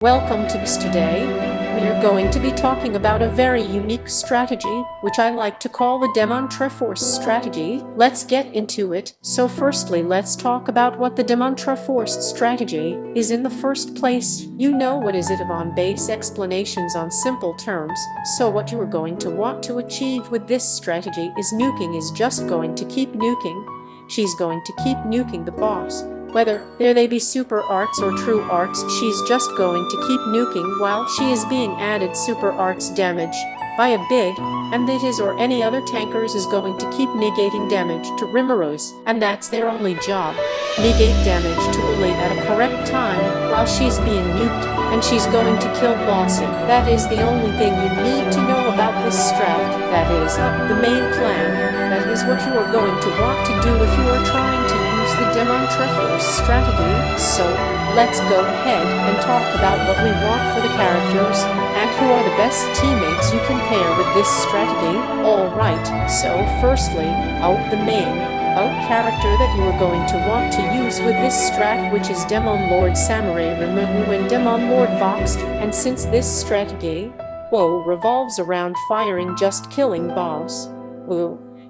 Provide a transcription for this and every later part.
Welcome to this today. We are going to be talking about a very unique strategy, which I like to call the Demon Triforce strategy. Let's get into it. So firstly, let's talk about what the Demon Triforce strategy is in the first place. You know what is it on base explanations on simple terms. So what you are going to want to achieve with this strategy is nuking is just going to keep nuking. She's going to keep nuking the boss. Whether there they be super arts or true arts, she's just going to keep nuking while she is being added super arts damage by a big, and that is or any other tankers is going to keep negating damage to Rimaros, and that's their only job. Negate damage to Uli at a correct time while she's being nuked, and she's going to kill Bossy. That is the only thing you need to know about this strat. That is the main plan. That is what you are going to want to do if you are trying to use the Demon Triforce strategy. So, let's go ahead and talk about what we want for the characters, and who are the best teammates you can pair with this strategy. Alright, so firstly, the main character that you are going to want to use with this strat, which is Demon Lord Samurai Rimu and Demon Lord Voxed, and since this strategy, revolves around firing just killing boss,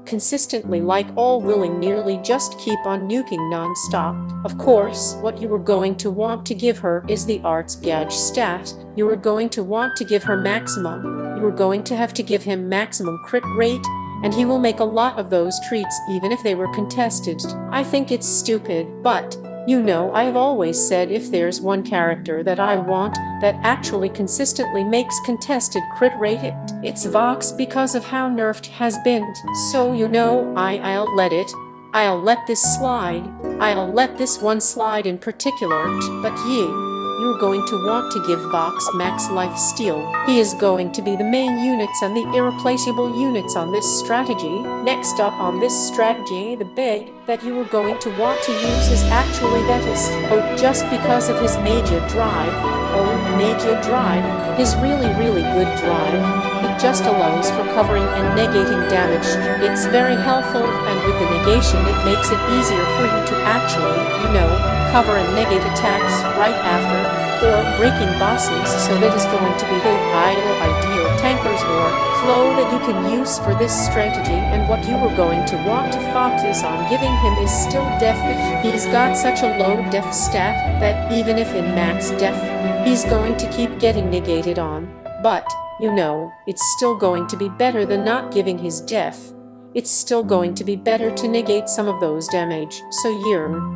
consistently like all willing nearly just keep on nuking non-stop. Of course, what you are going to want to give her is the arts gauge stat. You are going to want to give her maximum. You are going to have to give him maximum crit rate, and he will make a lot of those treats even if they were contested. I think it's stupid, but you know, I've always said if there's one character that I want that actually consistently makes contested crit rate, it's Vox because of how nerfed has been. So you know, I'll let this slide. I'll let this one slide in particular, but you're going to want to give Vox max life steal. He is going to be the main units and the irreplaceable units on this strategy. Next up on this strategy, the big that you are going to want to use is actually just because of his Magia Drive. Magia Drive, his really good drive. It just allows for covering and negating damage. It's very helpful, and with the negation it makes it easier for you to actually, cover and negate attacks right after, or breaking bosses, so that is going to be the ideal tankers or flow that you can use for this strategy. And what you are going to want to focus on giving him is still def. He's got such a low def stat that even if in max def, he's going to keep getting negated on. But it's still going to be better than not giving his def. It's still going to be better to negate some of those damage. So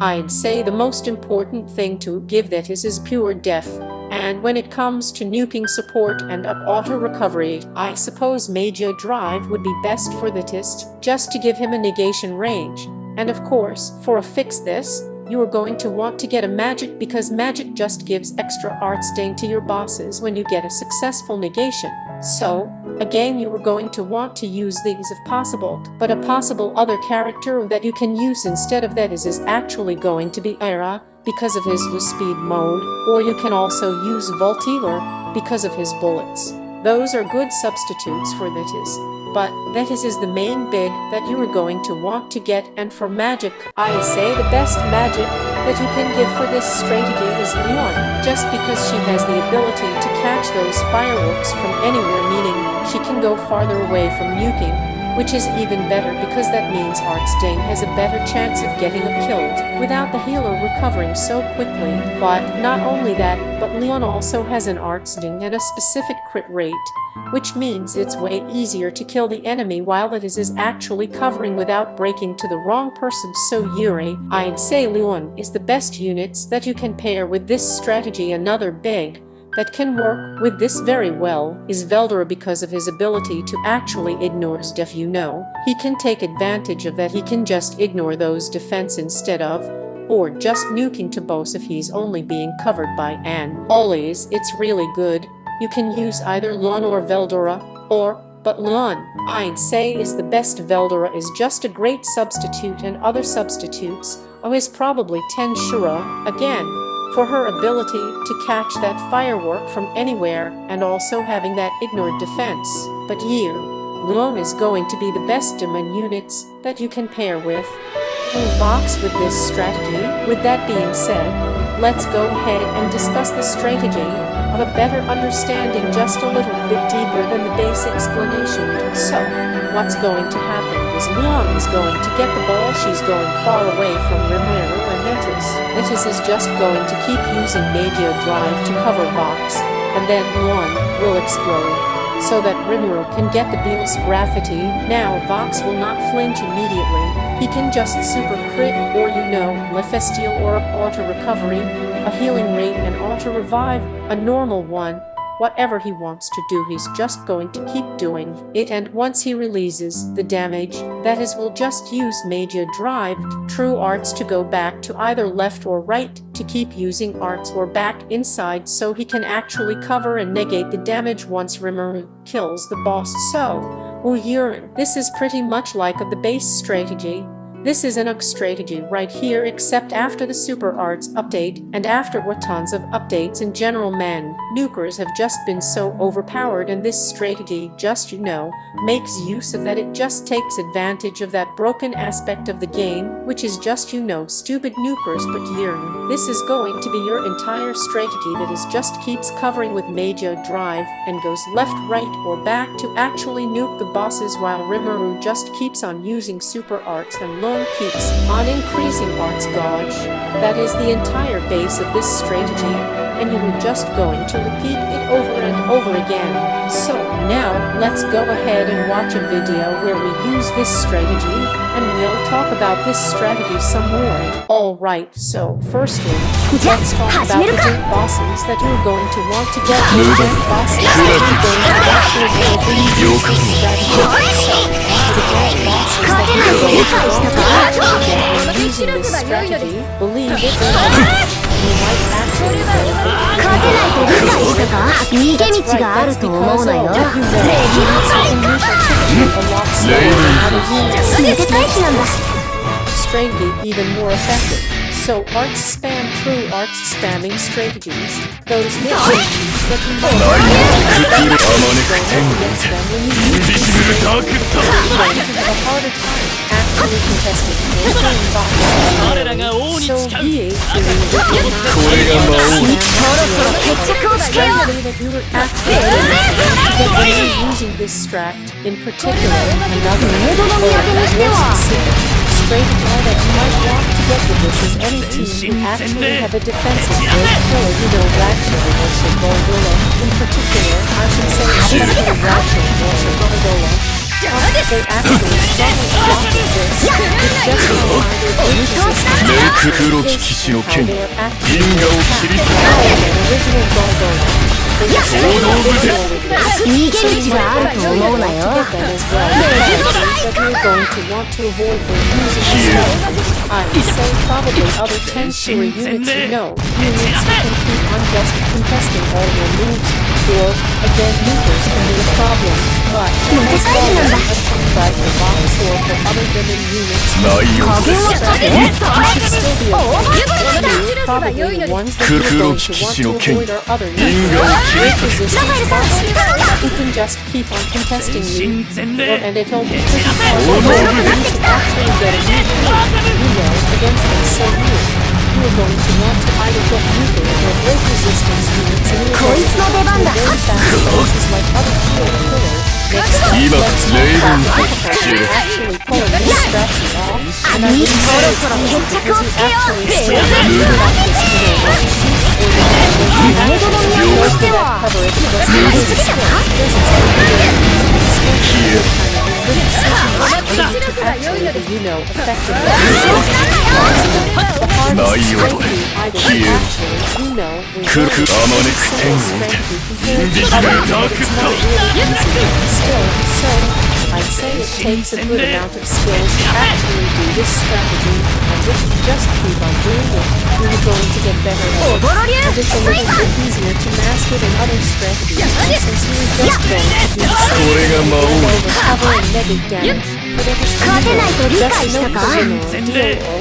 I'd say the most important thing to give that is pure def. And when it comes to nuking support and up auto recovery, I suppose Magia Drive would be best for the test, just to give him a negation range. And of course, for a fix this, you are going to want to get a magic, because magic just gives extra art stain to your bosses when you get a successful negation. So, again, you are going to want to use these if possible, but a possible other character that you can use instead of that is actually going to be Ira, because of his speed mode, or you can also use Voltiler because of his bullets. Those are good substitutes for Thetis, but Thetis is the main big that you are going to want to get. And for magic, I say the best magic that you can give for this strategy is Leon, just because she has the ability to catch those fireworks from anywhere, meaning she can go farther away from nuking, which is even better because that means Artstain has a better chance of getting killed without the healer recovering so quickly. But not only that, but Leon also has an Artstain at a specific crit rate, which means it's way easier to kill the enemy while it is actually covering without breaking to the wrong person. So I'd say Leon is the best units that you can pair with this strategy. Another big that can work with this very well is Veldora, because of his ability to actually ignore def. He can take advantage of that. He can just ignore those defense instead of, or just nuking to boss if he's only being covered by an. Always, it's really good. You can use either Lon or Veldora, but Lon, I'd say, is the best. Veldora is just a great substitute, and other substitutes is probably Shura, again, for her ability to catch that firework from anywhere, and also having that ignored defense. But Leon is going to be the best demon units that you can pair with Vox with this strategy. With that being said, let's go ahead and discuss the strategy of a better understanding just a little bit deeper than the base explanation. So, what's going to happen is Luan is going to get the ball. She's going far away from Rimuru and Metis is just going to keep using Media Drive to cover Vox, and then Luan will explode, so that Rimuru can get the Beel's Graffiti. Now Vox will not flinch immediately. He can just super crit, or Lefestial or auto recovery, a healing rate and auto revive, a normal one. Whatever he wants to do, he's just going to keep doing it, and once he releases the damage, that is, will just use Magia Drive, True Arts to go back to either left or right, to keep using Arts or back inside, so he can actually cover and negate the damage once Rimuru kills the boss. So, Uyurin, this is pretty much like the base strategy. This is an strategy right here, except after the Super Arts update and after tons of updates in general. Man, nukers have just been so overpowered, and this strategy just makes use of that. It just takes advantage of that broken aspect of the game, which is just stupid nukers. But Yearn, this is going to be your entire strategy that is just keeps covering with Magia Drive and goes left, right or back to actually nuke the bosses, while Rimuru just keeps on using Super Arts and keeps on increasing Arts Gauge. That is the entire base of this strategy, and you are just going to repeat it over and over again. So now let's go ahead and watch a video where we use this strategy, and we'll talk about this strategy some more. Alright, so firstly, let's talk about the big bosses that you're going to want to get. The big bosses that you're going to actually use this strategy. So, the big bosses that you're going to want to actually get when using this strategy, believe it or not, you might actually fail. That's right, that's because I'll let you know a lot slower than other units. Strategy even more effective. So Arts spam, True Arts spamming strategies. Those strategies that you know against them when you use these strategies, you're going to have a harder time actually contesting or playing boxes. So be doing what you're that you were actually that when you're using this strat in particular, another more specific strategy that you might want to get with this is any team who actually have a defensive great killer, Ratchet or Gorgola. In particular, I should say especially Ratchet or Gorgola. They actually strongly adopted this. It's just a reminder of how they are actually the original Gorgola. They just that you're going to want to avoid when using this strategy. I say probably other 10 sewer units units that can keep on just contesting all your moves, or again nukers can be a problem, but as long as you have for box or for other given units, this strategy should still be okay. Probably the ones that you're going to want to avoid are other nukers with resistance bosses who can just keep on contesting you, and it'll be pretty hard to actually get a nuke against them. So you are going to want to either get nuker or break resistance units, and you are going to want to avoid fast bosses like other shield killers. Next up, let's actually pulling this strategy off, and I wouldn't say it's easy because you actually still have to practice cover it, but I'd say it takes a good amount of skill to actually do this strategy, and if you just keep on doing it, you're going to get better at it. And it's a little bit easier to master than other strategies, since you're just going to do the same overcover and negate damage. But it is just no deal or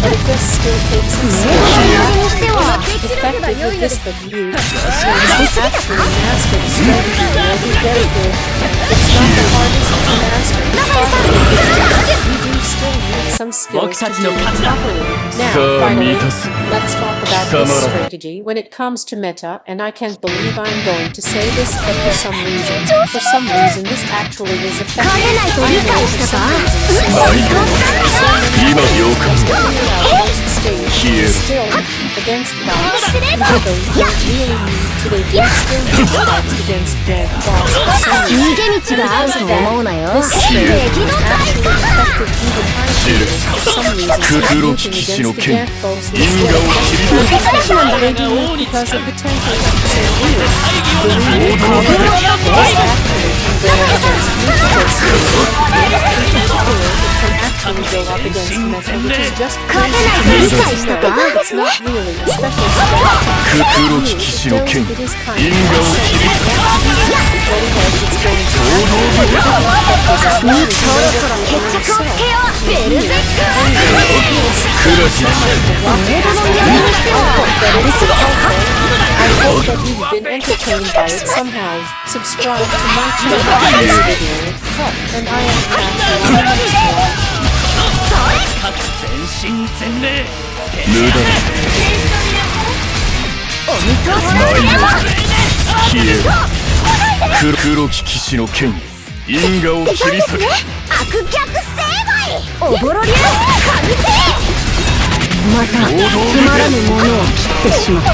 But if just still take some effective with this but you actually master the strategy will be very good. It's not the hardest to master. You do still need some skills to do it properly. Now, finally, let's talk about this strategy when it comes to meta, and I can't believe I'm going to say this, but for some reason, this actually is effective. I know for some reason, still against boss, even though you don't really need to, they do still need fights against dead boss for some reason. Because of that, this strategy is actually effective even high players for some reason, competing against the dead boss instead of just they do it because of the tempo so weird. The real power is actually can go up against neutral it can actually go up against meta, which is just crazy. It's not really a special strategy. It is kind I hope that you've been entertained by it somehow. Subscribe to my channel for this video, and I am back. 無駄だ。消えろ。黒き騎士の剣因果を切り裂け。悪逆成敗。おぼろ流神手。またつまらぬものを切ってしまった。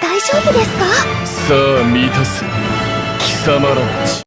大丈夫ですか？さあ満たす貴様らの血。